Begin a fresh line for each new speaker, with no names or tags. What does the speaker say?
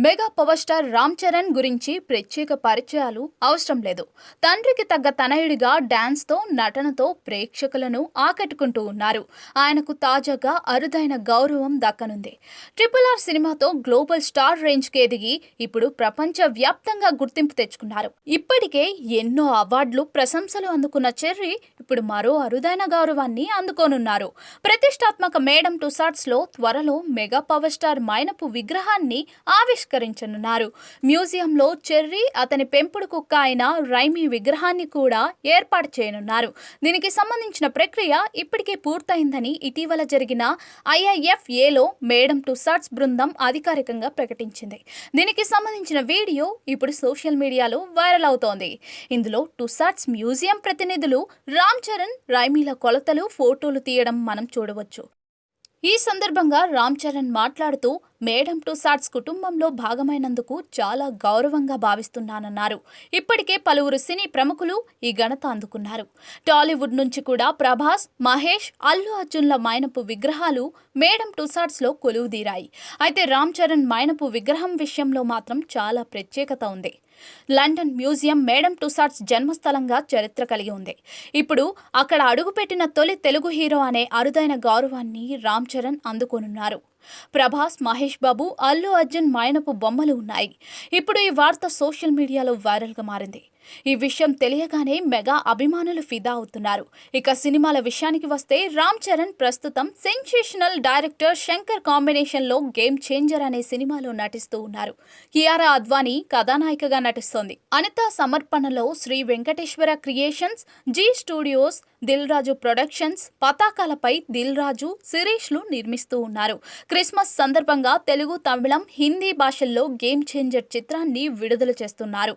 Mega power star Ram Charan గురించి ప్రత్యేక పరిచయాలు అవసరం లేదు. తండ్రికి తగ్గ తనయుడిగా డాన్స్తో, నటనతో ప్రేక్షకులను ఆకట్టుకుంటూ ఉన్నారు. ఆయనకు తాజాగా అరుదైన గౌరవం దక్కనుంది. RRR సినిమాతో గ్లోబల్ స్టార్ రేంజ్కి ఎదిగి ఇప్పుడు ప్రపంచ వ్యాప్తంగా గుర్తింపు తెచ్చుకున్నారు. ఇప్పటికే ఎన్నో అవార్డులు, ప్రశంసలు అందుకున్న చెర్రీ ఇప్పుడు మరో అరుదైన గౌరవాన్ని అందుకోనున్నారు. ప్రతిష్టాత్మక మేడం టుసాట్స్ లో త్వరలో మెగా పవర్ స్టార్ మైనపు విగ్రహాన్ని ఆవిష్కరించనున్నారు. మ్యూజియంలో చెర్రీ, అతని పెంపుడు కుక్క అయిన రైమీ విగ్రహాన్ని కూడా ఏర్పాటు చేయనున్నారు. దీనికి సంబంధించిన ప్రక్రియ ఇప్పటికే పూర్తయిందని ఇటీవల జరిగిన IIFAలో మేడం టుసాట్స్ బృందం అధికారికంగా ప్రకటించింది. దీనికి సంబంధించిన వీడియో ఇప్పుడు సోషల్ మీడియాలో వైరల్ అవుతోంది. ఇందులో టుసాట్స్ మ్యూజియం ప్రతినిధులు రామ్ చరణ్, రైమీల కొలతలు, ఫోటోలు తీయడం మనం చూడవచ్చు. ఈ సందర్భంగా రామ్ చరణ్ మాట్లాడుతూ, మేడం టుసాట్స్ కుటుంబంలో భాగమైనందుకు చాలా గౌరవంగా భావిస్తున్నానన్నారు. ఇప్పటికే పలువురు సినీ ప్రముఖులు ఈ ఘనత అందుకున్నారు. టాలీవుడ్ నుంచి కూడా ప్రభాస్, మహేష్, అల్లు అర్జున్ల మైనపు విగ్రహాలు మేడం టుసాట్స్లో కొలువుదీరాయి. అయితే రామ్ చరణ్ మైనపు విగ్రహం విషయంలో మాత్రం చాలా ప్రత్యేకత ఉంది. లండన్ మ్యూజియం మేడం టుసాట్స్ జన్మస్థలంగా చరిత్ర కలిగి ఉంది. ఇప్పుడు అక్కడ అడుగుపెట్టిన తొలి తెలుగు హీరో అనే అరుదైన గౌరవాన్ని రామ్ చరణ్ అందుకోనున్నారు. ప్రభాస్, మహేష్ బాబు, అల్లు అర్జున్ మైనపు బొమ్మలు ఉన్నాయి. ఇప్పుడు ఈ వార్త సోషల్ మీడియాలో వైరల్గా మారింది. ఈ విషయం తెలియగానే మెగా అభిమానులు ఫిదా అవుతున్నారు. ఇక సినిమాల విషయానికి వస్తే రామ్ చరణ్ ప్రస్తుతం సెన్సేషనల్ డైరెక్టర్ శంకర్ కాంబినేషన్లో గేమ్ చేంజర్ అనే సినిమాలో నటిస్తూ ఉన్నారు. కియారా అద్వానీ కథానాయికగా నటిస్తోంది. అనిత సమర్పణలో Sri Venkateswara Creations, Zee Studios, Dil Raju Productions పతాకాలపై దిల్ రాజు, శిరీష్లు నిర్మిస్తూ ఉన్నారు. క్రిస్మస్ సందర్భంగా తెలుగు, తమిళం, హిందీ భాషల్లో గేమ్ చేంజర్ చిత్రాన్ని విడుదల చేస్తున్నారు.